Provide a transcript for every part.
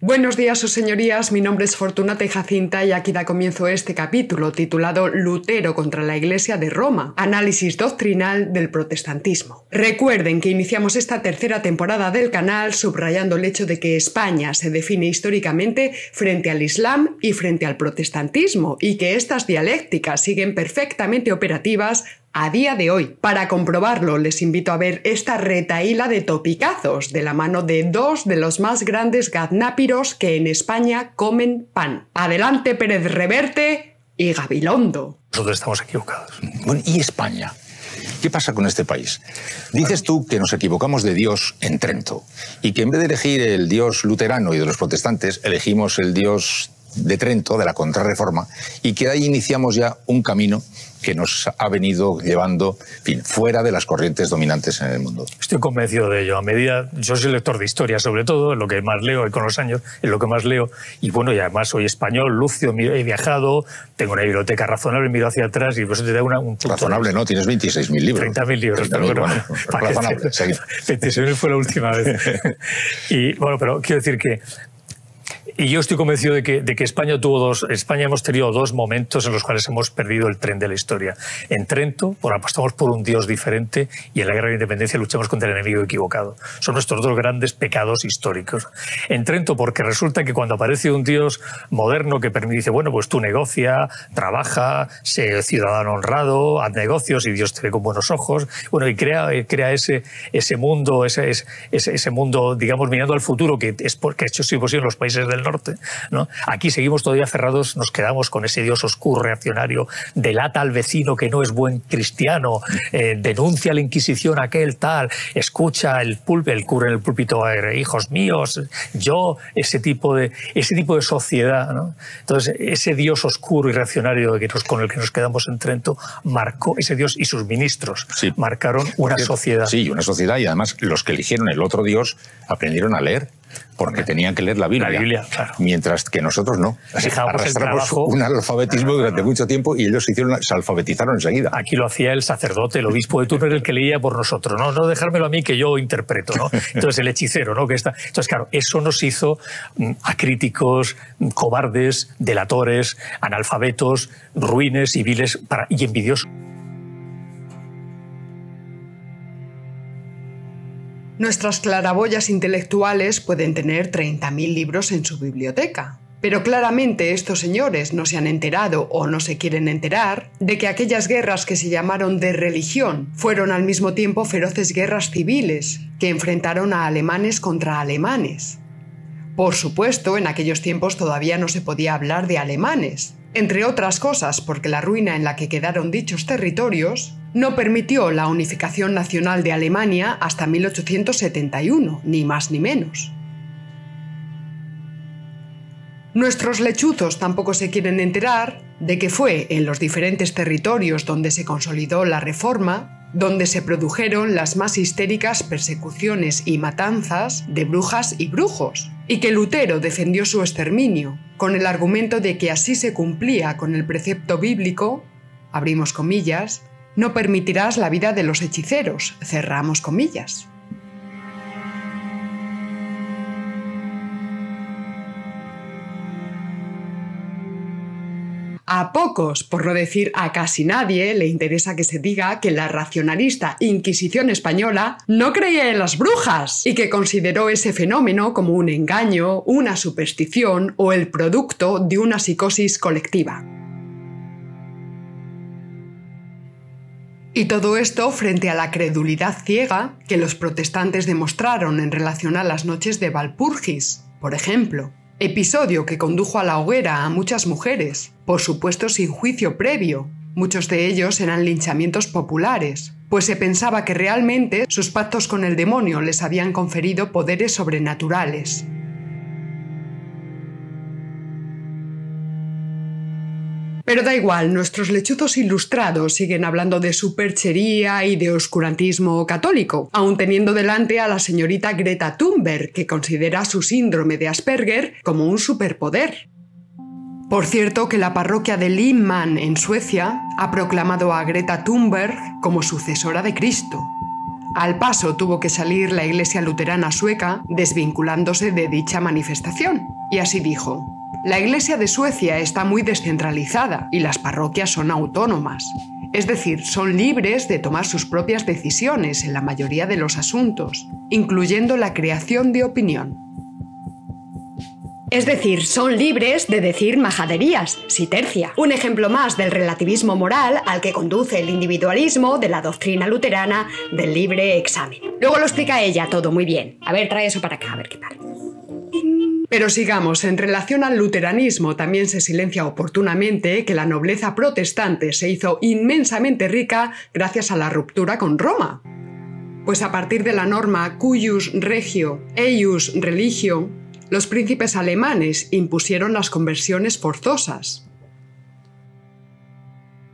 Buenos días, sus señorías, mi nombre es Fortunata y Jacinta y aquí da comienzo este capítulo titulado Lutero contra la Iglesia de Roma, análisis doctrinal del protestantismo. Recuerden que iniciamos esta tercera temporada del canal subrayando el hecho de que España se define históricamente frente al Islam y frente al protestantismo y que estas dialécticas siguen perfectamente operativas a día de hoy. Para comprobarlo, les invito a ver esta retahíla de topicazos de la mano de dos de los más grandes gaznápiros que en España comen pan. Adelante Pérez Reverte y Gabilondo. Nosotros estamos equivocados. Bueno, ¿y España? ¿Qué pasa con este país? Dices tú que nos equivocamos de Dios en Trento y que en vez de elegir el Dios luterano y de los protestantes, elegimos el Dios de Trento, de la Contrarreforma, y que ahí iniciamos ya un camino que nos ha venido llevando, en fin, fuera de las corrientes dominantes en el mundo. Estoy convencido de ello. A medida, yo soy lector de historia, sobre todo, es lo que más leo, y con los años es lo que más leo. Y bueno, y además soy español, lúcido, he viajado, tengo una biblioteca razonable, miro hacia atrás y pues te da un punto. Razonable, ¿no? Tienes 26.000 libros. 30.000 libros. 30.000, bueno, razonable. 26.000 fue la última vez. Y bueno, pero quiero decir que y yo estoy convencido de que España hemos tenido dos momentos en los cuales hemos perdido el tren de la historia. En Trento, apostamos por un Dios diferente, y en la Guerra de la Independencia luchamos contra el enemigo equivocado. Son nuestros dos grandes pecados históricos. En Trento, porque resulta que cuando aparece un Dios moderno que dice, bueno, pues tú negocia, trabaja, sé ciudadano honrado, haz negocios y Dios te ve con buenos ojos, bueno, y crea ese mundo, ese mundo, digamos, mirando al futuro, que es porque ha hecho sí posible en los países del norte, ¿no? Aquí seguimos todavía aferrados, nos quedamos con ese Dios oscuro, reaccionario, delata al vecino que no es buen cristiano, denuncia la Inquisición aquel tal, escucha el cura en el púlpito, hijos míos, yo, ese tipo de sociedad, ¿no? Entonces, ese Dios oscuro y reaccionario con el que nos quedamos en Trento marcó, ese Dios y sus ministros marcaron una sociedad. Sí, una sociedad, y además los que eligieron el otro Dios aprendieron a leer, porque tenían que leer la Biblia. La Biblia, claro. Mientras que nosotros no. Arrastramos un analfabetismo durante mucho tiempo y ellos se alfabetizaron enseguida. Aquí lo hacía el sacerdote, el obispo de turno era el que leía por nosotros. No dejármelo a mí que yo interpreto, ¿no? Entonces el hechicero, ¿no? Entonces, claro, eso nos hizo acríticos, cobardes, delatores, analfabetos, ruines y viles y envidiosos. Nuestras claraboyas intelectuales pueden tener 30.000 libros en su biblioteca. Pero claramente estos señores no se han enterado o no se quieren enterar de que aquellas guerras que se llamaron de religión fueron al mismo tiempo feroces guerras civiles que enfrentaron a alemanes contra alemanes. Por supuesto, en aquellos tiempos todavía no se podía hablar de alemanes, entre otras cosas porque la ruina en la que quedaron dichos territorios no permitió la unificación nacional de Alemania hasta 1871, ni más ni menos. Nuestros lechuzos tampoco se quieren enterar de que fue en los diferentes territorios donde se consolidó la Reforma, donde se produjeron las más histéricas persecuciones y matanzas de brujas y brujos, y que Lutero defendió su exterminio, con el argumento de que así se cumplía con el precepto bíblico, abrimos comillas, no permitirás la vida de los hechiceros, cerramos comillas. A pocos, por no decir a casi nadie, le interesa que se diga que la racionalista Inquisición española no creía en las brujas y que consideró ese fenómeno como un engaño, una superstición o el producto de una psicosis colectiva. Y todo esto frente a la credulidad ciega que los protestantes demostraron en relación a las noches de Walpurgis, por ejemplo. Episodio que condujo a la hoguera a muchas mujeres, por supuesto sin juicio previo. Muchos de ellos eran linchamientos populares, pues se pensaba que realmente sus pactos con el demonio les habían conferido poderes sobrenaturales. Pero da igual, nuestros lechuzos ilustrados siguen hablando de superchería y de oscurantismo católico, aun teniendo delante a la señorita Greta Thunberg, que considera su síndrome de Asperger como un superpoder. Por cierto, que la parroquia de Limman en Suecia ha proclamado a Greta Thunberg como sucesora de Cristo. Al paso tuvo que salir la Iglesia luterana sueca desvinculándose de dicha manifestación. Y así dijo: la Iglesia de Suecia está muy descentralizada y las parroquias son autónomas. Es decir, son libres de tomar sus propias decisiones en la mayoría de los asuntos, incluyendo la creación de opinión. Es decir, son libres de decir majaderías, si tercia. Un ejemplo más del relativismo moral al que conduce el individualismo de la doctrina luterana del libre examen. Luego lo explica ella todo muy bien. A ver, trae eso para acá, a ver qué tal. Pero sigamos, en relación al luteranismo también se silencia oportunamente que la nobleza protestante se hizo inmensamente rica gracias a la ruptura con Roma. Pues a partir de la norma cuius regio, eius religio, los príncipes alemanes impusieron las conversiones forzosas.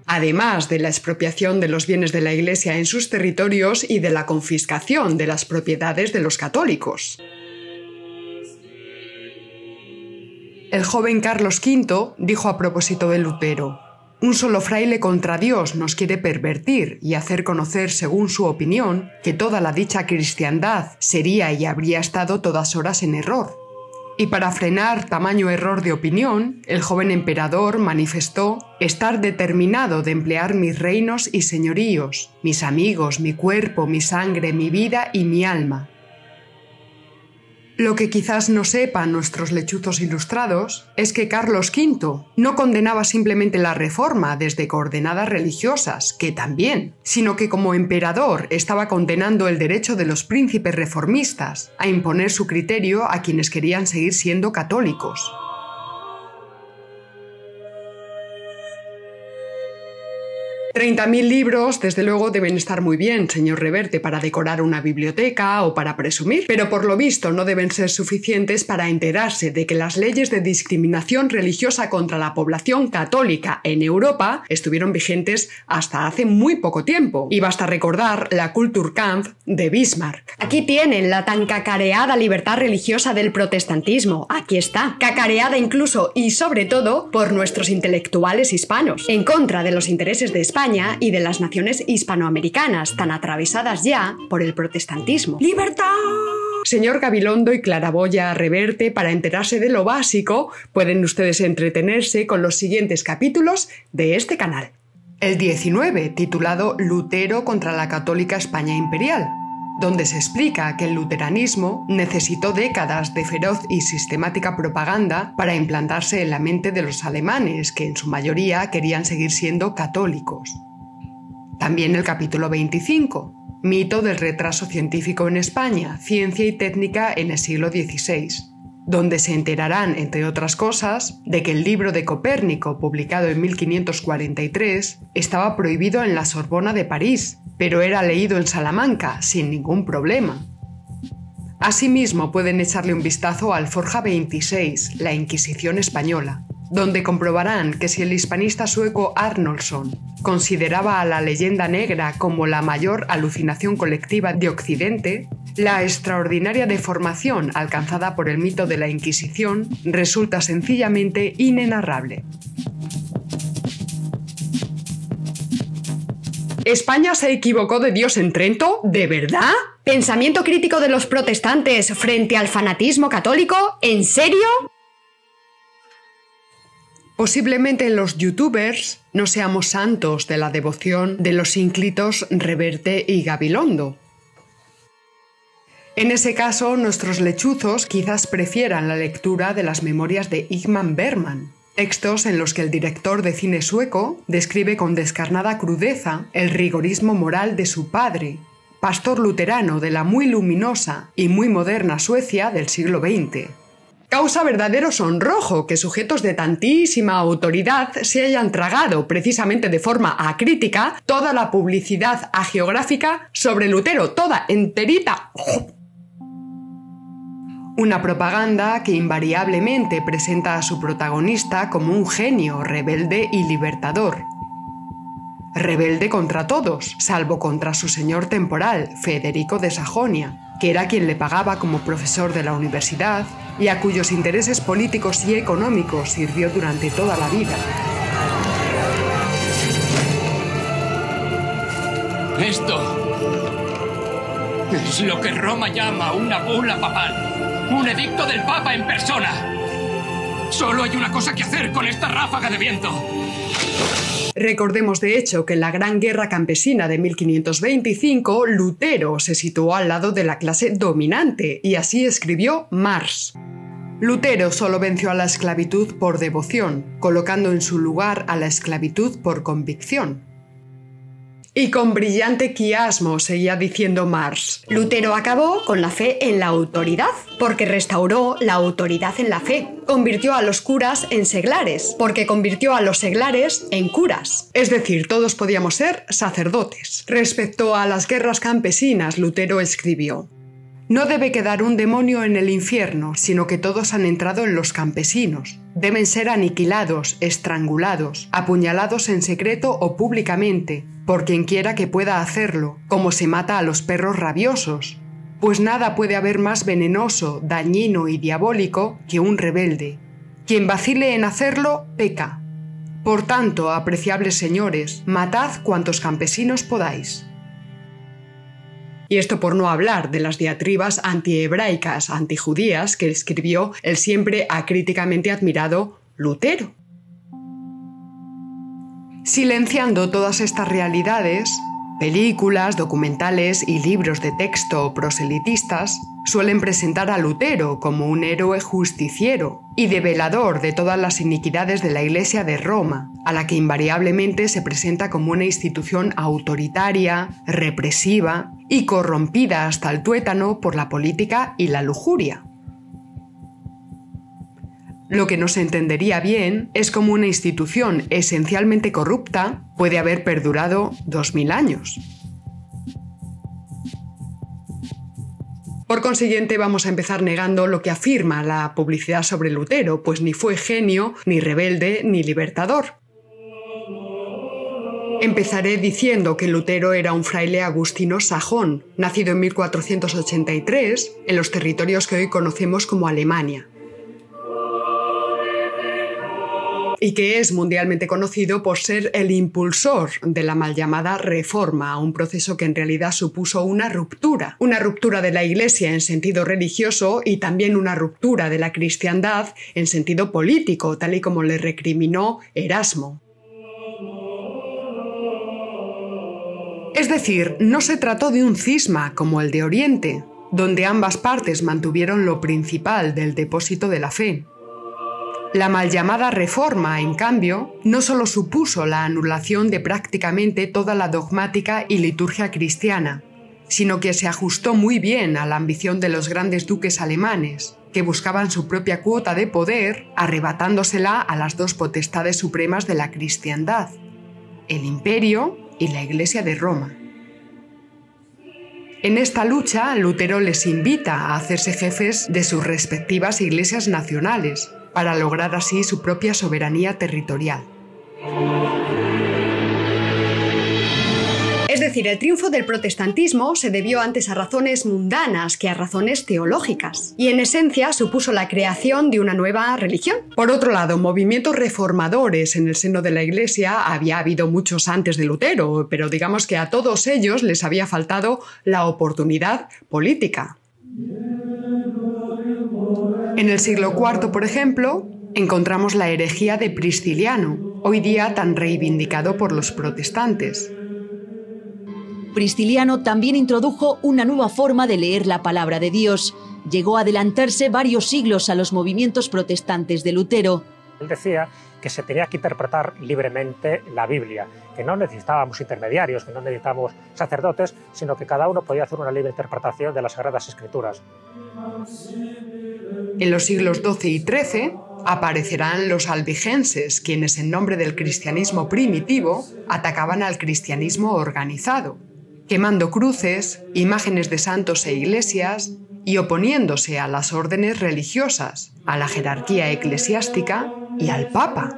Además de la expropiación de los bienes de la Iglesia en sus territorios y de la confiscación de las propiedades de los católicos. El joven Carlos V dijo a propósito de Lutero: un solo fraile contra Dios nos quiere pervertir y hacer conocer, según su opinión, que toda la dicha cristiandad sería y habría estado todas horas en error. Y para frenar tamaño error de opinión, el joven emperador manifestó estar determinado de emplear mis reinos y señoríos, mis amigos, mi cuerpo, mi sangre, mi vida y mi alma. Lo que quizás no sepan nuestros lechuzos ilustrados es que Carlos V no condenaba simplemente la reforma desde coordenadas religiosas, que también, sino que como emperador estaba condenando el derecho de los príncipes reformistas a imponer su criterio a quienes querían seguir siendo católicos. 30.000 libros, desde luego, deben estar muy bien, señor Reverte, para decorar una biblioteca o para presumir, pero por lo visto no deben ser suficientes para enterarse de que las leyes de discriminación religiosa contra la población católica en Europa estuvieron vigentes hasta hace muy poco tiempo. Y basta recordar la Kulturkampf de Bismarck. Aquí tienen la tan cacareada libertad religiosa del protestantismo. Aquí está. Cacareada incluso y sobre todo por nuestros intelectuales hispanos, en contra de los intereses de España y de las naciones hispanoamericanas, tan atravesadas ya por el protestantismo. ¡Libertad! Señor Gabilondo y Claraboya Reverte, para enterarse de lo básico, pueden ustedes entretenerse con los siguientes capítulos de este canal. El 19, titulado Lutero contra la católica España imperial, donde se explica que el luteranismo necesitó décadas de feroz y sistemática propaganda para implantarse en la mente de los alemanes, que en su mayoría querían seguir siendo católicos. También el capítulo 25, Mito del retraso científico en España, ciencia y técnica en el siglo XVI, donde se enterarán, entre otras cosas, de que el libro de Copérnico, publicado en 1543, estaba prohibido en la Sorbona de París, pero era leído en Salamanca sin ningún problema. Asimismo, pueden echarle un vistazo al Forja 26, la Inquisición española, donde comprobarán que si el hispanista sueco Arnoldsson consideraba a la leyenda negra como la mayor alucinación colectiva de Occidente, la extraordinaria deformación alcanzada por el mito de la Inquisición resulta sencillamente inenarrable. ¿España se equivocó de Dios en Trento? ¿De verdad? ¿Pensamiento crítico de los protestantes frente al fanatismo católico? ¿En serio? Posiblemente los youtubers no seamos santos de la devoción de los ínclitos Reverte y Gabilondo. En ese caso, nuestros lechuzos quizás prefieran la lectura de las memorias de Ingmar Bergman, textos en los que el director de cine sueco describe con descarnada crudeza el rigorismo moral de su padre, pastor luterano de la muy luminosa y muy moderna Suecia del siglo XX. Causa verdadero sonrojo que sujetos de tantísima autoridad se hayan tragado, precisamente de forma acrítica, toda la publicidad hagiográfica sobre Lutero, toda enterita. Una propaganda que invariablemente presenta a su protagonista como un genio rebelde y libertador. Rebelde contra todos, salvo contra su señor temporal, Federico de Sajonia, que era quien le pagaba como profesor de la universidad y a cuyos intereses políticos y económicos sirvió durante toda la vida. Es lo que Roma llama una bula papal. Un edicto del Papa en persona. Solo hay una cosa que hacer con esta ráfaga de viento. Recordemos de hecho que en la Gran Guerra Campesina de 1525, Lutero se situó al lado de la clase dominante y así escribió Mars. Lutero solo venció a la esclavitud por devoción, colocando en su lugar a la esclavitud por convicción. Y con brillante quiasmo seguía diciendo Mars: Lutero acabó con la fe en la autoridad, porque restauró la autoridad en la fe. Convirtió a los curas en seglares, porque convirtió a los seglares en curas. Es decir, todos podíamos ser sacerdotes. Respecto a las guerras campesinas, Lutero escribió: no debe quedar un demonio en el infierno, sino que todos han entrado en los campesinos. Deben ser aniquilados, estrangulados, apuñalados en secreto o públicamente, por quien quiera que pueda hacerlo, como se mata a los perros rabiosos. Pues nada puede haber más venenoso, dañino y diabólico que un rebelde. Quien vacile en hacerlo, peca. Por tanto, apreciables señores, matad cuantos campesinos podáis. Y esto por no hablar de las diatribas antihebraicas, antijudías que escribió el siempre acríticamente admirado Lutero. Silenciando todas estas realidades, películas, documentales y libros de texto proselitistas suelen presentar a Lutero como un héroe justiciero y develador de todas las iniquidades de la Iglesia de Roma, a la que invariablemente se presenta como una institución autoritaria, represiva y corrompida hasta el tuétano por la política y la lujuria. Lo que no se entendería bien es cómo una institución esencialmente corrupta puede haber perdurado 2000 años. Por consiguiente, vamos a empezar negando lo que afirma la publicidad sobre Lutero, pues ni fue genio, ni rebelde, ni libertador. Empezaré diciendo que Lutero era un fraile agustino sajón, nacido en 1483 en los territorios que hoy conocemos como Alemania, y que es mundialmente conocido por ser el impulsor de la mal llamada Reforma, un proceso que en realidad supuso una ruptura de la Iglesia en sentido religioso y también una ruptura de la cristiandad en sentido político, tal y como le recriminó Erasmo. Es decir, no se trató de un cisma como el de Oriente, donde ambas partes mantuvieron lo principal del depósito de la fe. La mal llamada Reforma, en cambio, no solo supuso la anulación de prácticamente toda la dogmática y liturgia cristiana, sino que se ajustó muy bien a la ambición de los grandes duques alemanes, que buscaban su propia cuota de poder, arrebatándosela a las dos potestades supremas de la cristiandad, el Imperio y la Iglesia de Roma. En esta lucha, Lutero les invita a hacerse jefes de sus respectivas iglesias nacionales, para lograr así su propia soberanía territorial. Es decir, el triunfo del protestantismo se debió antes a razones mundanas que a razones teológicas, y en esencia supuso la creación de una nueva religión. Por otro lado, movimientos reformadores en el seno de la Iglesia había habido muchos antes de Lutero, pero digamos que a todos ellos les había faltado la oportunidad política. En el siglo IV, por ejemplo, encontramos la herejía de Prisciliano, hoy día tan reivindicado por los protestantes. Prisciliano también introdujo una nueva forma de leer la palabra de Dios. Llegó a adelantarse varios siglos a los movimientos protestantes de Lutero. Él decía que se tenía que interpretar libremente la Biblia, que no necesitábamos intermediarios, que no necesitábamos sacerdotes, sino que cada uno podía hacer una libre interpretación de las Sagradas Escrituras. En los siglos XII y XIII aparecerán los albigenses, quienes en nombre del cristianismo primitivo atacaban al cristianismo organizado, quemando cruces, imágenes de santos e iglesias y oponiéndose a las órdenes religiosas, a la jerarquía eclesiástica y al Papa.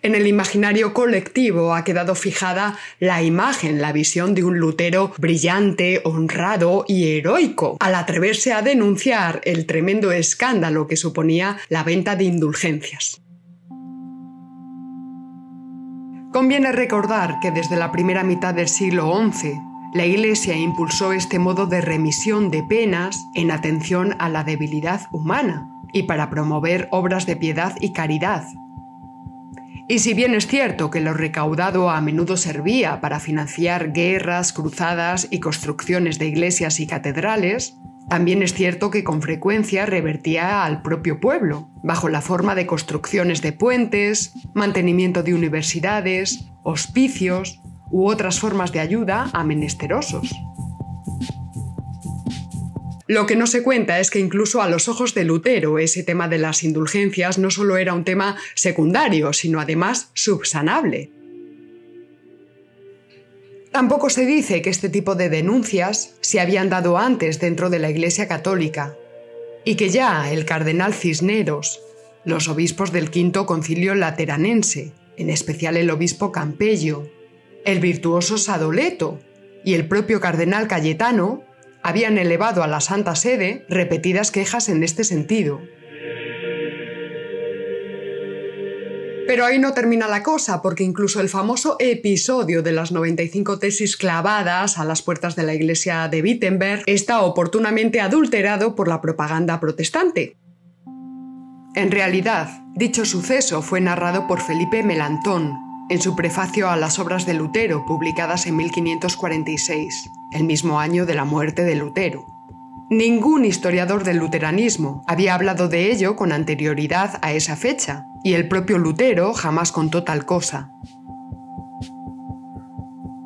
En el imaginario colectivo ha quedado fijada la imagen, la visión de un Lutero brillante, honrado y heroico, al atreverse a denunciar el tremendo escándalo que suponía la venta de indulgencias. Conviene recordar que desde la primera mitad del siglo XI, La Iglesia impulsó este modo de remisión de penas en atención a la debilidad humana y para promover obras de piedad y caridad. Y si bien es cierto que lo recaudado a menudo servía para financiar guerras, cruzadas y construcciones de iglesias y catedrales, también es cierto que con frecuencia revertía al propio pueblo, bajo la forma de construcciones de puentes, mantenimiento de universidades, hospicios u otras formas de ayuda a menesterosos. Lo que no se cuenta es que incluso a los ojos de Lutero ese tema de las indulgencias no solo era un tema secundario, sino además subsanable. Tampoco se dice que este tipo de denuncias se habían dado antes dentro de la Iglesia católica y que ya el cardenal Cisneros, los obispos del V Concilio Lateranense, en especial el obispo Campello, el virtuoso Sadoleto y el propio cardenal Cayetano habían elevado a la Santa Sede repetidas quejas en este sentido. Pero ahí no termina la cosa, porque incluso el famoso episodio de las 95 tesis clavadas a las puertas de la iglesia de Wittenberg está oportunamente adulterado por la propaganda protestante. En realidad, dicho suceso fue narrado por Felipe Melanchthon en su prefacio a las obras de Lutero, publicadas en 1546, el mismo año de la muerte de Lutero. Ningún historiador del luteranismo había hablado de ello con anterioridad a esa fecha, y el propio Lutero jamás contó tal cosa.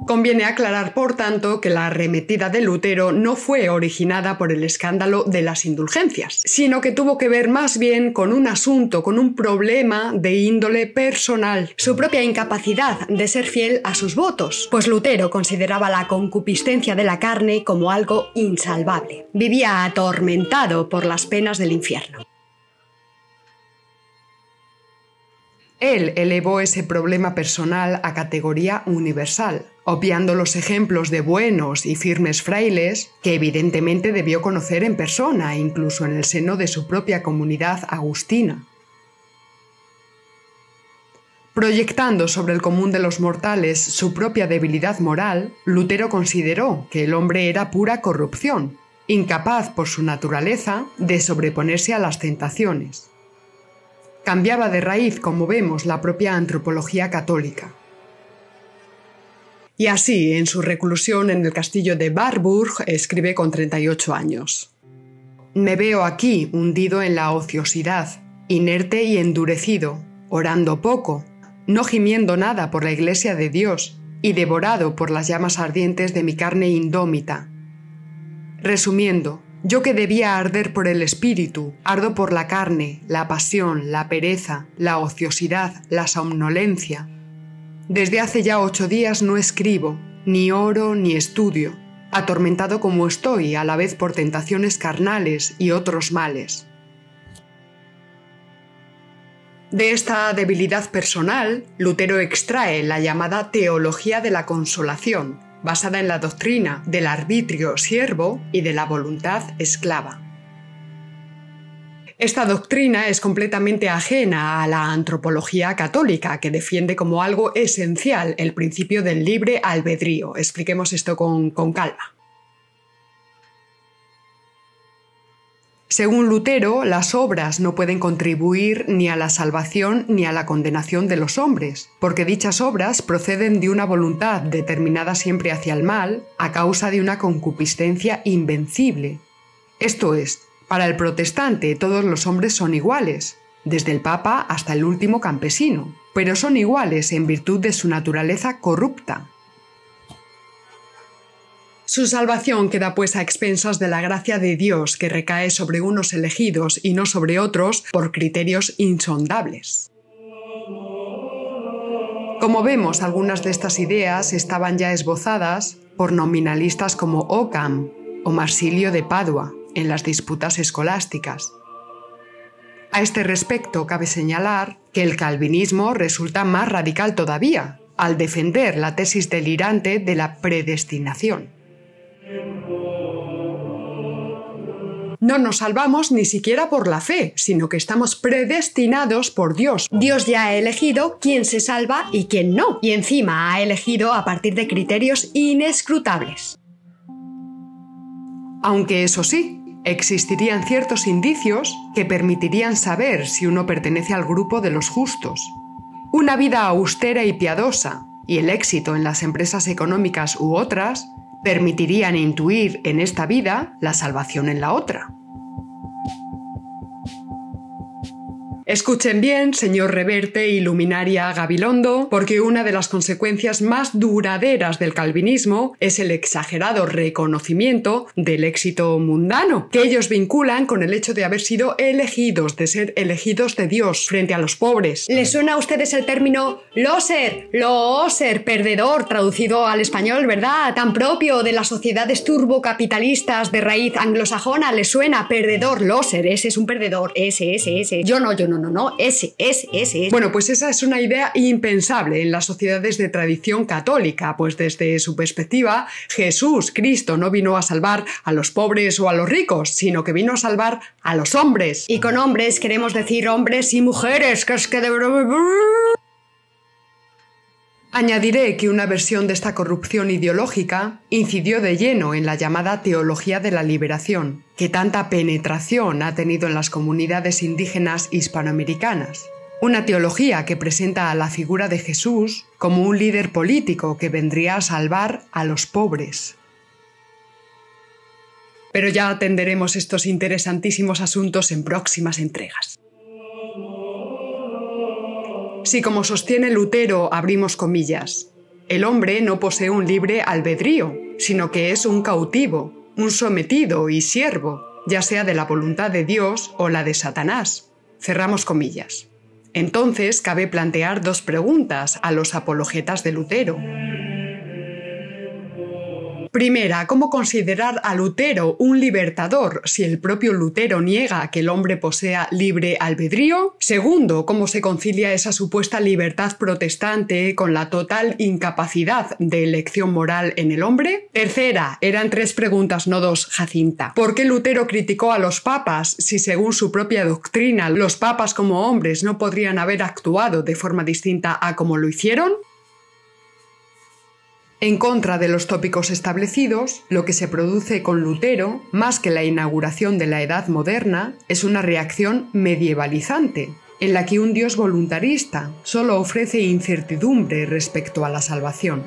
Conviene aclarar, por tanto, que la arremetida de Lutero no fue originada por el escándalo de las indulgencias, sino que tuvo que ver más bien con un asunto, con un problema de índole personal. Su propia incapacidad de ser fiel a sus votos, pues Lutero consideraba la concupiscencia de la carne como algo insalvable. Vivía atormentado por las penas del infierno. Él elevó ese problema personal a categoría universal, obviando los ejemplos de buenos y firmes frailes que evidentemente debió conocer en persona, incluso en el seno de su propia comunidad agustina. Proyectando sobre el común de los mortales su propia debilidad moral, Lutero consideró que el hombre era pura corrupción, incapaz por su naturaleza de sobreponerse a las tentaciones. Cambiaba de raíz, como vemos, la propia antropología católica. Y así, en su reclusión en el castillo de Warburg, escribe con 38 años. Me veo aquí hundido en la ociosidad, inerte y endurecido, orando poco, no gimiendo nada por la Iglesia de Dios y devorado por las llamas ardientes de mi carne indómita. Resumiendo, yo que debía arder por el espíritu, ardo por la carne, la pasión, la pereza, la ociosidad, la somnolencia. Desde hace ya 8 días no escribo, ni oro ni estudio, atormentado como estoy a la vez por tentaciones carnales y otros males. De esta debilidad personal, Lutero extrae la llamada teología de la consolación, basada en la doctrina del arbitrio siervo y de la voluntad esclava. Esta doctrina es completamente ajena a la antropología católica, que defiende como algo esencial el principio del libre albedrío. Expliquemos esto con calma. Según Lutero, las obras no pueden contribuir ni a la salvación ni a la condenación de los hombres, porque dichas obras proceden de una voluntad determinada siempre hacia el mal a causa de una concupiscencia invencible. Esto es, para el protestante todos los hombres son iguales, desde el Papa hasta el último campesino, pero son iguales en virtud de su naturaleza corrupta. Su salvación queda pues a expensas de la gracia de Dios, que recae sobre unos elegidos y no sobre otros por criterios insondables. Como vemos, algunas de estas ideas estaban ya esbozadas por nominalistas como Occam o Marsilio de Padua en las disputas escolásticas. A este respecto, cabe señalar que el calvinismo resulta más radical todavía, al defender la tesis delirante de la predestinación. No nos salvamos ni siquiera por la fe, sino que estamos predestinados por Dios. Dios ya ha elegido quién se salva y quién no, y encima ha elegido a partir de criterios inescrutables. Aunque eso sí, existirían ciertos indicios que permitirían saber si uno pertenece al grupo de los justos. Una vida austera y piadosa, y el éxito en las empresas económicas u otras, permitirían intuir en esta vida la salvación en la otra. Escuchen bien, señor Reverte y luminaria Gabilondo, porque una de las consecuencias más duraderas del calvinismo es el exagerado reconocimiento del éxito mundano, que ellos vinculan con el hecho de haber sido elegidos, de ser elegidos de Dios frente a los pobres. ¿Les suena a ustedes el término loser, perdedor, traducido al español, verdad? Tan propio de las sociedades turbocapitalistas de raíz anglosajona. ¿Les suena? Perdedor, loser, ese es un perdedor, ese. Yo no, ese. Bueno, pues esa es una idea impensable en las sociedades de tradición católica, pues desde su perspectiva, Jesús, Cristo, no vino a salvar a los pobres o a los ricos, sino que vino a salvar a los hombres. Y con hombres queremos decir hombres y mujeres, que es que de verdad... Añadiré que una versión de esta corrupción ideológica incidió de lleno en la llamada teología de la liberación, que tanta penetración ha tenido en las comunidades indígenas hispanoamericanas. Una teología que presenta a la figura de Jesús como un líder político que vendría a salvar a los pobres. Pero ya atenderemos estos interesantísimos asuntos en próximas entregas. Si, como sostiene Lutero, abrimos comillas, el hombre no posee un libre albedrío, sino que es un cautivo, un sometido y siervo, ya sea de la voluntad de Dios o la de Satanás. Cerramos comillas. Entonces cabe plantear dos preguntas a los apologetas de Lutero. Primera, ¿cómo considerar a Lutero un libertador si el propio Lutero niega que el hombre posea libre albedrío? Segundo, ¿cómo se concilia esa supuesta libertad protestante con la total incapacidad de elección moral en el hombre? Tercera, eran tres preguntas, no dos, Jacinta. ¿Por qué Lutero criticó a los papas si, según su propia doctrina, los papas como hombres no podrían haber actuado de forma distinta a como lo hicieron? En contra de los tópicos establecidos, lo que se produce con Lutero, más que la inauguración de la Edad Moderna, es una reacción medievalizante, en la que un Dios voluntarista solo ofrece incertidumbre respecto a la salvación.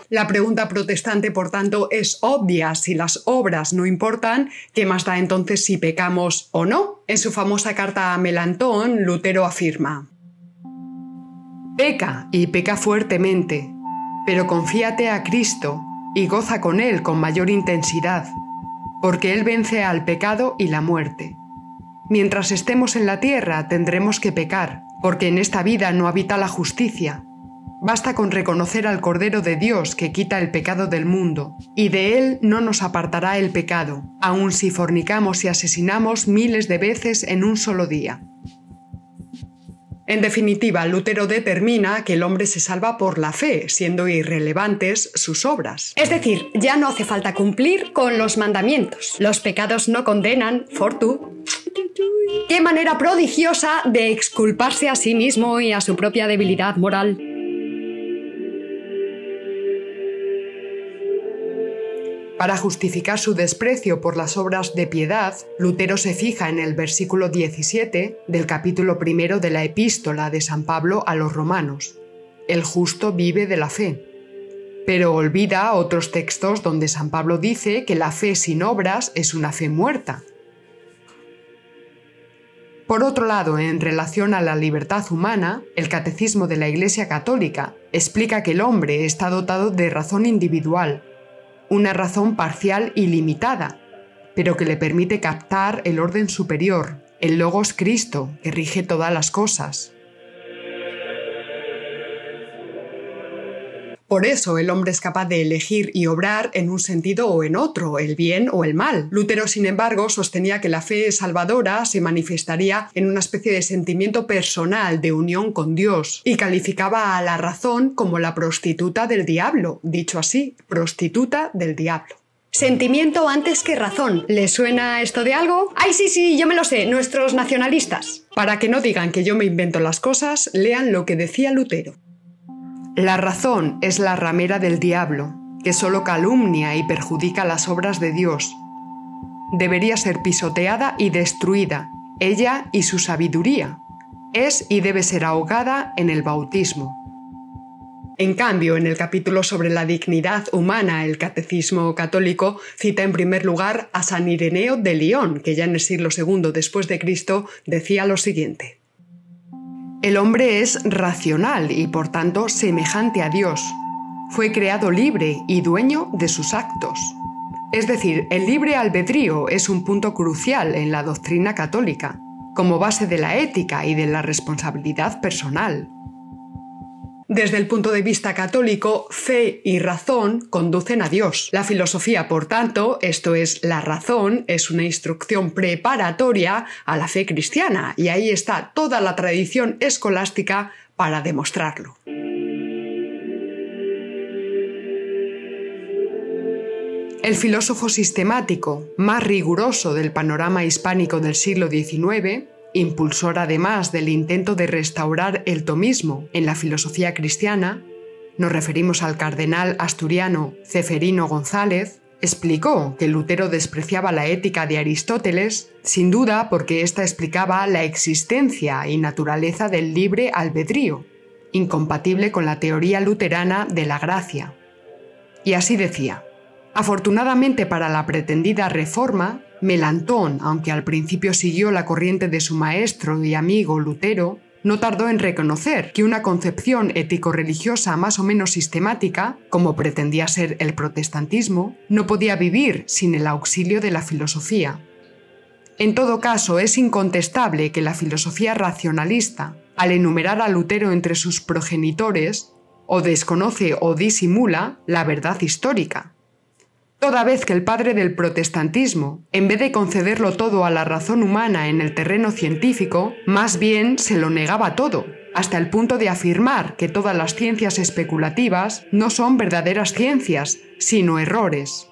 La pregunta protestante, por tanto, es obvia. Si las obras no importan, ¿qué más da entonces si pecamos o no? En su famosa carta a Melantón, Lutero afirma: peca y peca fuertemente, pero confíate a Cristo y goza con Él con mayor intensidad, porque Él vence al pecado y la muerte. Mientras estemos en la tierra tendremos que pecar, porque en esta vida no habita la justicia. Basta con reconocer al Cordero de Dios que quita el pecado del mundo, y de Él no nos apartará el pecado, aun si fornicamos y asesinamos miles de veces en un solo día. En definitiva, Lutero determina que el hombre se salva por la fe, siendo irrelevantes sus obras. Es decir, ya no hace falta cumplir con los mandamientos. Los pecados no condenan, fortu. ¡Qué manera prodigiosa de exculparse a sí mismo y a su propia debilidad moral! Para justificar su desprecio por las obras de piedad, Lutero se fija en el versículo 17 del capítulo 1 de la epístola de San Pablo a los romanos: el justo vive de la fe. Pero olvida otros textos donde San Pablo dice que la fe sin obras es una fe muerta. Por otro lado, en relación a la libertad humana, el Catecismo de la Iglesia Católica explica que el hombre está dotado de razón individual, una razón parcial y limitada, pero que le permite captar el orden superior, el Logos Cristo, que rige todas las cosas. Por eso el hombre es capaz de elegir y obrar en un sentido o en otro, el bien o el mal. Lutero, sin embargo, sostenía que la fe salvadora se manifestaría en una especie de sentimiento personal de unión con Dios y calificaba a la razón como la prostituta del diablo, dicho así, prostituta del diablo. Sentimiento antes que razón. ¿Les suena esto de algo? ¡Ay, sí, yo me lo sé! Nuestros nacionalistas. Para que no digan que yo me invento las cosas, lean lo que decía Lutero. La razón es la ramera del diablo, que solo calumnia y perjudica las obras de Dios. Debería ser pisoteada y destruida, ella y su sabiduría. Es y debe ser ahogada en el bautismo. En cambio, en el capítulo sobre la dignidad humana, el Catecismo Católico cita en primer lugar a San Ireneo de Lyon, que ya en el siglo II después de Cristo decía lo siguiente: el hombre es racional y por tanto semejante a Dios. Fue creado libre y dueño de sus actos. Es decir, el libre albedrío es un punto crucial en la doctrina católica, como base de la ética y de la responsabilidad personal. Desde el punto de vista católico, fe y razón conducen a Dios. La filosofía, por tanto, esto es, la razón, es una instrucción preparatoria a la fe cristiana, y ahí está toda la tradición escolástica para demostrarlo. El filósofo sistemático más riguroso del panorama hispánico del siglo XIX, impulsor además del intento de restaurar el tomismo en la filosofía cristiana, nos referimos al cardenal asturiano Ceferino González, explicó que Lutero despreciaba la ética de Aristóteles, sin duda porque ésta explicaba la existencia y naturaleza del libre albedrío, incompatible con la teoría luterana de la gracia. Y así decía: afortunadamente para la pretendida reforma, Melanchthon, aunque al principio siguió la corriente de su maestro y amigo Lutero, no tardó en reconocer que una concepción ético-religiosa más o menos sistemática, como pretendía ser el protestantismo, no podía vivir sin el auxilio de la filosofía. En todo caso, es incontestable que la filosofía racionalista, al enumerar a Lutero entre sus progenitores, o desconoce o disimula la verdad histórica. Toda vez que el padre del protestantismo, en vez de concederlo todo a la razón humana en el terreno científico, más bien se lo negaba todo, hasta el punto de afirmar que todas las ciencias especulativas no son verdaderas ciencias, sino errores.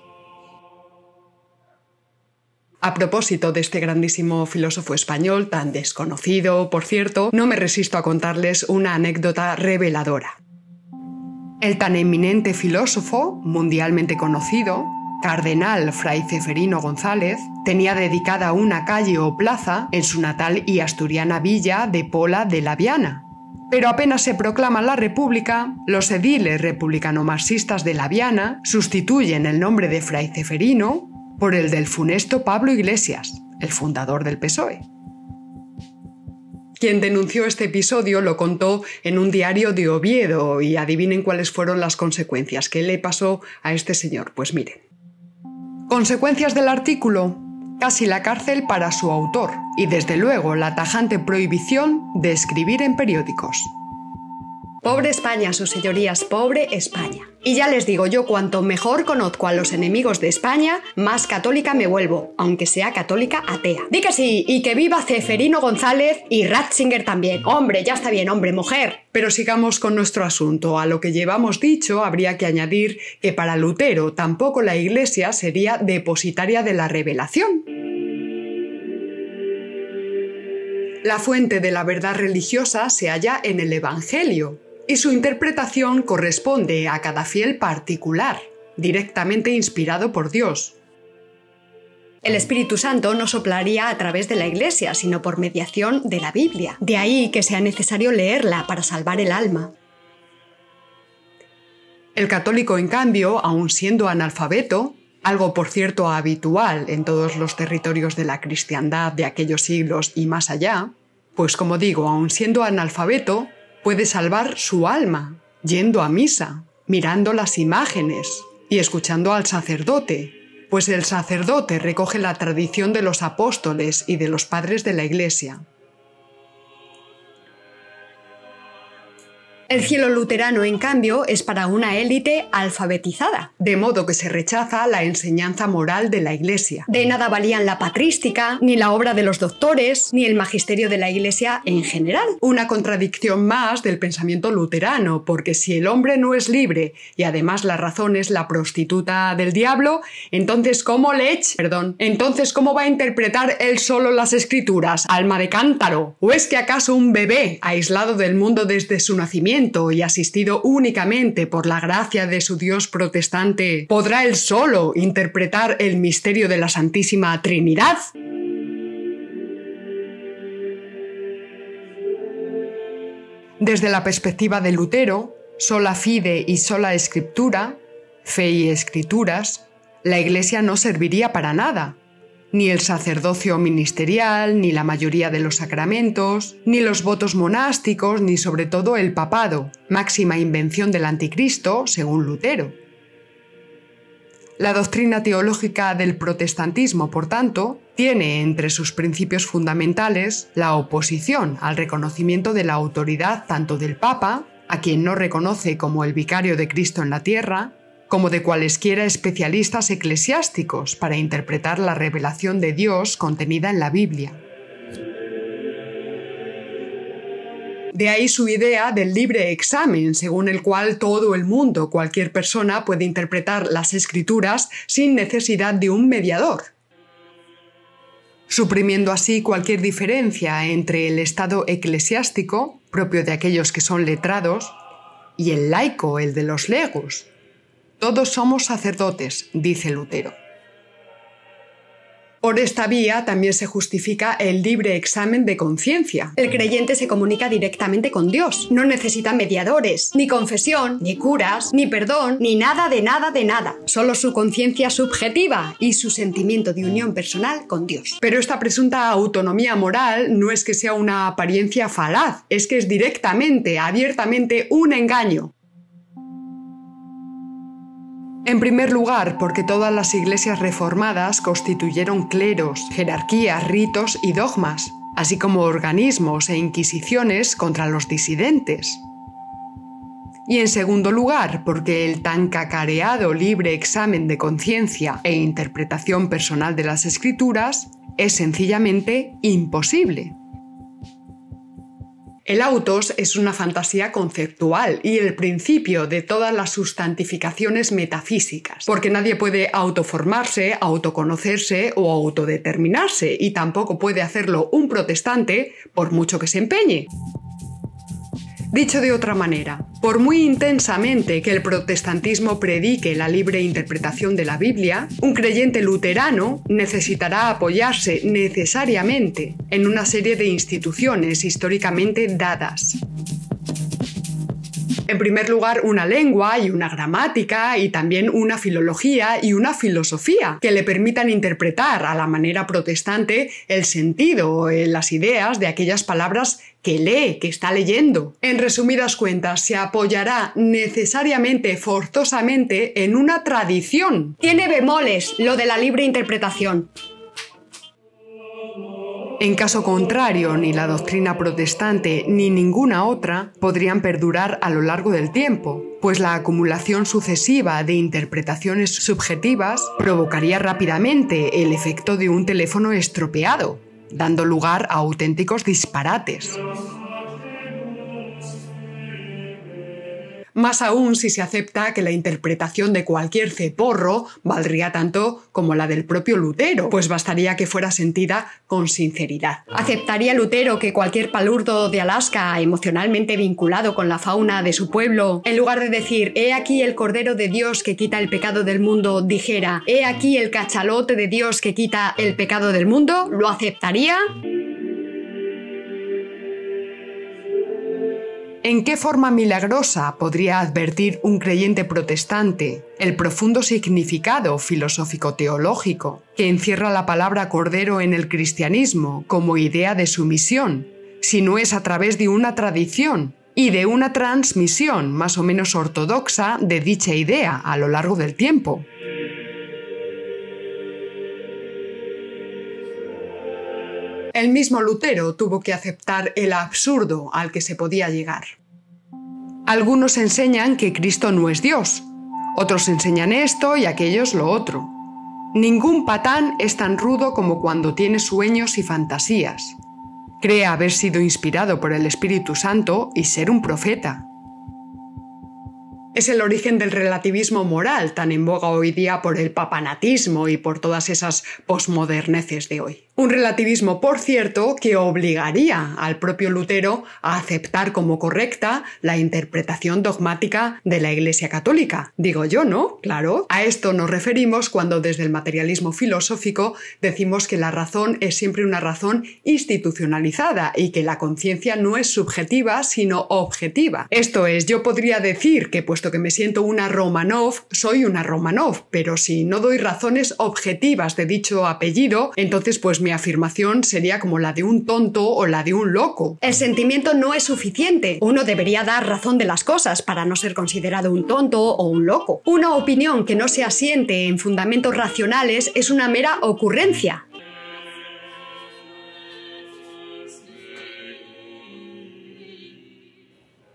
A propósito de este grandísimo filósofo español, tan desconocido, por cierto, no me resisto a contarles una anécdota reveladora. El tan eminente filósofo, mundialmente conocido, cardenal Fray Ceferino González, tenía dedicada una calle o plaza en su natal y asturiana villa de Pola de la Viana. Pero apenas se proclama la República, los ediles republicano-marxistas de la Viana sustituyen el nombre de Fray Ceferino por el del funesto Pablo Iglesias, el fundador del PSOE. Quien denunció este episodio lo contó en un diario de Oviedo y adivinen cuáles fueron las consecuencias. ¿Qué le pasó a este señor? Pues miren. Consecuencias del artículo: casi la cárcel para su autor y desde luego la tajante prohibición de escribir en periódicos. Pobre España, sus señorías, pobre España. Y ya les digo, yo cuanto mejor conozco a los enemigos de España, más católica me vuelvo, aunque sea católica atea. Di que sí, y que viva Ceferino González y Ratzinger también. Hombre, ya está bien, hombre, mujer. Pero sigamos con nuestro asunto. A lo que llevamos dicho, habría que añadir que para Lutero tampoco la Iglesia sería depositaria de la revelación. La fuente de la verdad religiosa se halla en el Evangelio, y su interpretación corresponde a cada fiel particular, directamente inspirado por Dios. El Espíritu Santo no soplaría a través de la Iglesia, sino por mediación de la Biblia. De ahí que sea necesario leerla para salvar el alma. El católico, en cambio, aun siendo analfabeto, algo por cierto habitual en todos los territorios de la cristiandad de aquellos siglos y más allá, pues como digo, aun siendo analfabeto, puede salvar su alma, yendo a misa, mirando las imágenes y escuchando al sacerdote, pues el sacerdote recoge la tradición de los apóstoles y de los padres de la Iglesia. El cielo luterano, en cambio, es para una élite alfabetizada. De modo que se rechaza la enseñanza moral de la Iglesia. De nada valían la patrística, ni la obra de los doctores, ni el magisterio de la Iglesia en general. Una contradicción más del pensamiento luterano, porque si el hombre no es libre y además la razón es la prostituta del diablo, entonces ¿cómo va a interpretar él solo las escrituras? Alma de cántaro. ¿O es que acaso un bebé, aislado del mundo desde su nacimiento y asistido únicamente por la gracia de su Dios protestante, podrá él solo interpretar el misterio de la Santísima Trinidad? Desde la perspectiva de Lutero, sola fide y sola escritura, fe y escrituras, la Iglesia no serviría para nada. Ni el sacerdocio ministerial, ni la mayoría de los sacramentos, ni los votos monásticos, ni sobre todo el papado, máxima invención del anticristo, según Lutero. La doctrina teológica del protestantismo, por tanto, tiene entre sus principios fundamentales la oposición al reconocimiento de la autoridad tanto del Papa, a quien no reconoce como el vicario de Cristo en la tierra, como de cualesquiera especialistas eclesiásticos para interpretar la revelación de Dios contenida en la Biblia. De ahí su idea del libre examen, según el cual todo el mundo, cualquier persona, puede interpretar las Escrituras sin necesidad de un mediador, suprimiendo así cualquier diferencia entre el estado eclesiástico, propio de aquellos que son letrados, y el laico, el de los legos. Todos somos sacerdotes, dice Lutero. Por esta vía también se justifica el libre examen de conciencia. El creyente se comunica directamente con Dios. No necesita mediadores, ni confesión, ni curas, ni perdón, ni nada de nada de nada. Solo su conciencia subjetiva y su sentimiento de unión personal con Dios. Pero esta presunta autonomía moral no es que sea una apariencia falaz, es que es directamente, abiertamente un engaño. En primer lugar, porque todas las iglesias reformadas constituyeron cleros, jerarquías, ritos y dogmas, así como organismos e inquisiciones contra los disidentes. Y en segundo lugar, porque el tan cacareado libre examen de conciencia e interpretación personal de las Escrituras es sencillamente imposible. El autos es una fantasía conceptual y el principio de todas las sustantificaciones metafísicas, porque nadie puede autoformarse, autoconocerse o autodeterminarse, y tampoco puede hacerlo un protestante por mucho que se empeñe. Dicho de otra manera, por muy intensamente que el protestantismo predique la libre interpretación de la Biblia, un creyente luterano necesitará apoyarse necesariamente en una serie de instituciones históricamente dadas. En primer lugar, una lengua y una gramática y también una filología y una filosofía que le permitan interpretar a la manera protestante el sentido, las ideas de aquellas palabras que lee, que está leyendo. En resumidas cuentas, se apoyará necesariamente, forzosamente, en una tradición. Tiene bemoles lo de la libre interpretación. En caso contrario, ni la doctrina protestante ni ninguna otra podrían perdurar a lo largo del tiempo, pues la acumulación sucesiva de interpretaciones subjetivas provocaría rápidamente el efecto de un teléfono estropeado, dando lugar a auténticos disparates. Más aún si se acepta que la interpretación de cualquier ceporro valdría tanto como la del propio Lutero, pues bastaría que fuera sentida con sinceridad. ¿Aceptaría Lutero que cualquier palurdo de Alaska, emocionalmente vinculado con la fauna de su pueblo, en lugar de decir «He aquí el Cordero de Dios que quita el pecado del mundo», dijera «He aquí el cachalote de Dios que quita el pecado del mundo»? ¿Lo aceptaría? ¿En qué forma milagrosa podría advertir un creyente protestante el profundo significado filosófico-teológico que encierra la palabra cordero en el cristianismo como idea de sumisión, si no es a través de una tradición y de una transmisión más o menos ortodoxa de dicha idea a lo largo del tiempo? El mismo Lutero tuvo que aceptar el absurdo al que se podía llegar. Algunos enseñan que Cristo no es Dios, otros enseñan esto y aquellos lo otro. Ningún patán es tan rudo como cuando tiene sueños y fantasías. Cree haber sido inspirado por el Espíritu Santo y ser un profeta. Es el origen del relativismo moral, tan en boga hoy día por el papanatismo y por todas esas posmoderneces de hoy. Un relativismo, por cierto, que obligaría al propio Lutero a aceptar como correcta la interpretación dogmática de la Iglesia Católica. Digo yo, ¿no? Claro. A esto nos referimos cuando desde el materialismo filosófico decimos que la razón es siempre una razón institucionalizada y que la conciencia no es subjetiva, sino objetiva. Esto es, yo podría decir que puesto que me siento una Romanov, soy una Romanov, pero si no doy razones objetivas de dicho apellido, entonces pues mi afirmación sería como la de un tonto o la de un loco. El sentimiento no es suficiente. Uno debería dar razón de las cosas para no ser considerado un tonto o un loco. Una opinión que no se asiente en fundamentos racionales es una mera ocurrencia.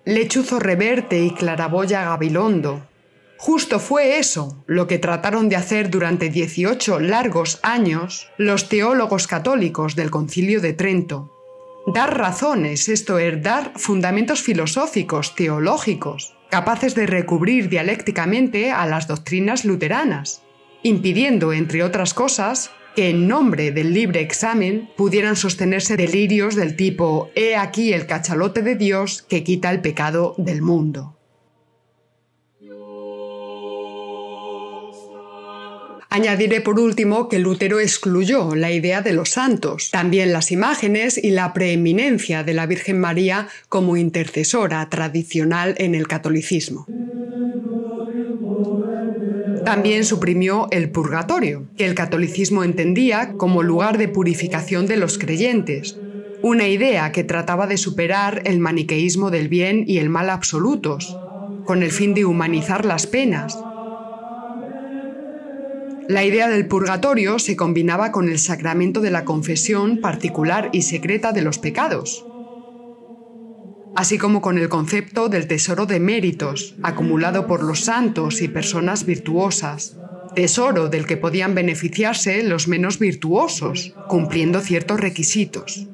Lechuzo Reverte y Claraboya Gabilondo. Justo fue eso lo que trataron de hacer durante 18 largos años los teólogos católicos del Concilio de Trento. Dar razones, esto es, dar fundamentos filosóficos, teológicos, capaces de recubrir dialécticamente a las doctrinas luteranas, impidiendo, entre otras cosas, que en nombre del libre examen pudieran sostenerse delirios del tipo «He aquí el cachalote de Dios que quita el pecado del mundo». Añadiré por último que Lutero excluyó la idea de los santos, también las imágenes y la preeminencia de la Virgen María como intercesora tradicional en el catolicismo. También suprimió el purgatorio, que el catolicismo entendía como lugar de purificación de los creyentes, una idea que trataba de superar el maniqueísmo del bien y el mal absolutos, con el fin de humanizar las penas. La idea del purgatorio se combinaba con el sacramento de la confesión particular y secreta de los pecados, así como con el concepto del tesoro de méritos, acumulado por los santos y personas virtuosas, tesoro del que podían beneficiarse los menos virtuosos, cumpliendo ciertos requisitos.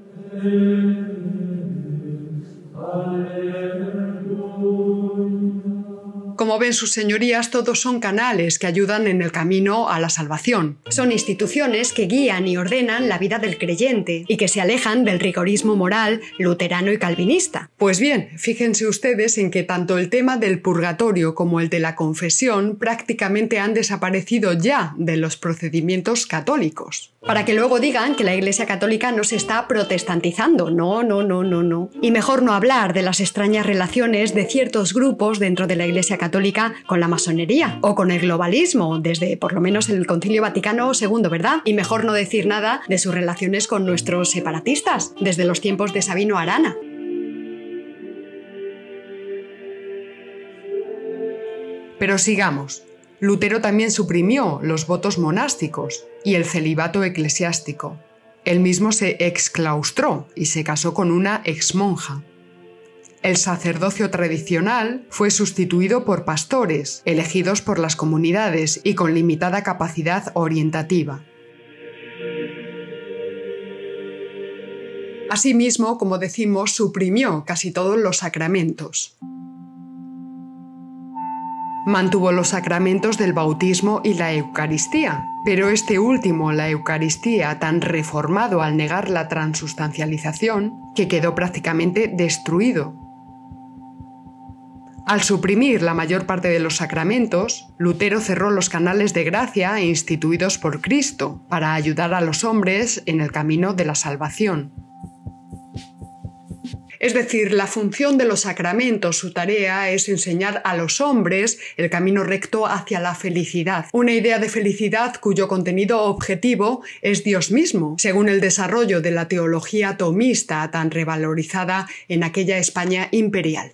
Como ven sus señorías, todos son canales que ayudan en el camino a la salvación. Son instituciones que guían y ordenan la vida del creyente y que se alejan del rigorismo moral luterano y calvinista. Pues bien, fíjense ustedes en que tanto el tema del purgatorio como el de la confesión prácticamente han desaparecido ya de los procedimientos católicos. Para que luego digan que la Iglesia Católica no se está protestantizando. No. Y mejor no hablar de las extrañas relaciones de ciertos grupos dentro de la Iglesia Católica con la masonería o con el globalismo, desde por lo menos el Concilio Vaticano II, ¿verdad? Y mejor no decir nada de sus relaciones con nuestros separatistas, desde los tiempos de Sabino Arana. Pero sigamos. Lutero también suprimió los votos monásticos y el celibato eclesiástico. Él mismo se exclaustró y se casó con una exmonja. El sacerdocio tradicional fue sustituido por pastores, elegidos por las comunidades y con limitada capacidad orientativa. Asimismo, como decimos, suprimió casi todos los sacramentos. Mantuvo los sacramentos del bautismo y la Eucaristía, pero este último, la Eucaristía, tan reformado al negar la transustancialización, que quedó prácticamente destruido. Al suprimir la mayor parte de los sacramentos, Lutero cerró los canales de gracia instituidos por Cristo para ayudar a los hombres en el camino de la salvación. Es decir, la función de los sacramentos, su tarea es enseñar a los hombres el camino recto hacia la felicidad. Una idea de felicidad cuyo contenido objetivo es Dios mismo, según el desarrollo de la teología tomista tan revalorizada en aquella España imperial.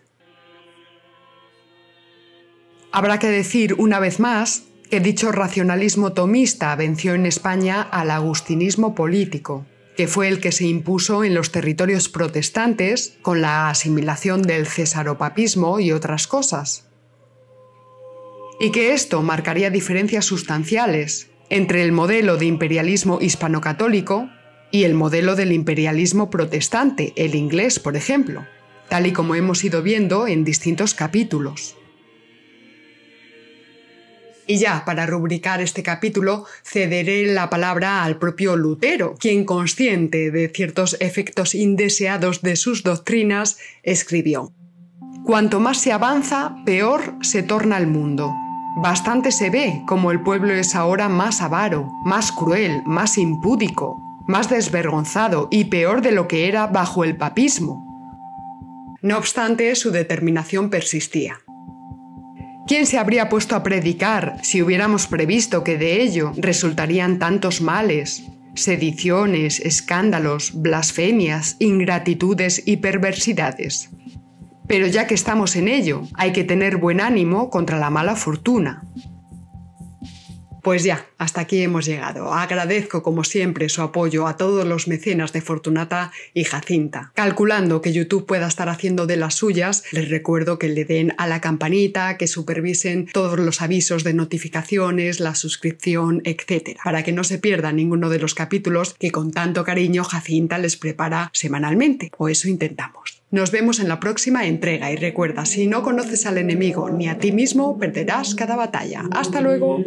Habrá que decir una vez más que dicho racionalismo tomista venció en España al agustinismo político, que fue el que se impuso en los territorios protestantes con la asimilación del cesaropapismo y otras cosas. Y que esto marcaría diferencias sustanciales entre el modelo de imperialismo hispano-católico y el modelo del imperialismo protestante, el inglés, por ejemplo, tal y como hemos ido viendo en distintos capítulos. Y ya, para rubricar este capítulo, cederé la palabra al propio Lutero, quien, consciente de ciertos efectos indeseados de sus doctrinas, escribió: «Cuanto más se avanza, peor se torna el mundo. Bastante se ve como el pueblo es ahora más avaro, más cruel, más impúdico, más desvergonzado y peor de lo que era bajo el papismo». No obstante, su determinación persistía. ¿Quién se habría puesto a predicar si hubiéramos previsto que de ello resultarían tantos males, sediciones, escándalos, blasfemias, ingratitudes y perversidades? Pero ya que estamos en ello, hay que tener buen ánimo contra la mala fortuna. Pues ya, hasta aquí hemos llegado. Agradezco como siempre su apoyo a todos los mecenas de Fortunata y Jacinta. Calculando que YouTube pueda estar haciendo de las suyas, les recuerdo que le den a la campanita, que supervisen todos los avisos de notificaciones, la suscripción, etc. Para que no se pierdan ninguno de los capítulos que con tanto cariño Jacinta les prepara semanalmente, o eso intentamos. Nos vemos en la próxima entrega y recuerda, si no conoces al enemigo ni a ti mismo, perderás cada batalla. ¡Hasta luego!